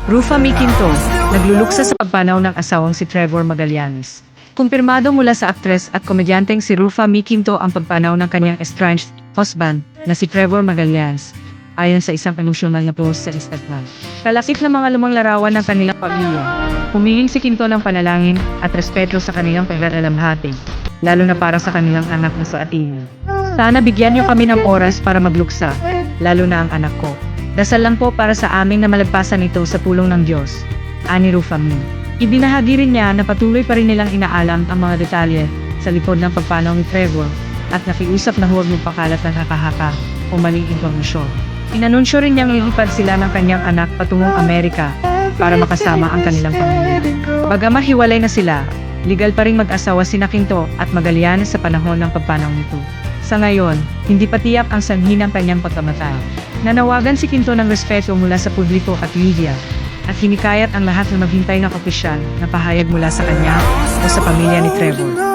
Rufa May Quinto, nagluluksa sa pagpanaw ng asawang si Trevor Magallanes. Kumpirmado mula sa aktres at komedyanteng si Rufa May Quinto ang pagpanaw ng kanyang estranged husband na si Trevor Magallanes, ayon sa isang emosyonal na post sa Instagram. Kalakip na mga lumang larawan ng kanilang pamilya. Humiling si Quinto ng panalangin at respeto sa kanilang pag-alamhati, lalo na para sa kanilang anak na si Athena. Sana bigyan niyo kami ng oras para magluksa, lalo na ang anak ko. Dasal lang po para sa amin na malagpasan ito sa pulong ng Diyos, ani Rufa May. Ibinahagi rin niya na patuloy pa rin nilang inaalam ang mga detalye sa likod ng pagpanaw ni Trevor at nakiusap na huwag magpakalat ng haka-haka o maling impormasyon. Inanunsyo rin niyang lilipad sila ng kanyang anak patungong Amerika para makasama ang kanilang pamilya. Bagamat hiwalay na sila, legal pa rin mag-asawa sina Quinto at Magallanes sa panahon ng pagpanaw nito. Sa ngayon, hindi pa tiyak ang sanhi ng kanyang pagkamatay. Nanawagan si Quinto ng respeto mula sa publiko at media, at hinikayat ang lahat na maghintay ng opisyal na pahayag mula sa kanya o sa pamilya ni Trevor.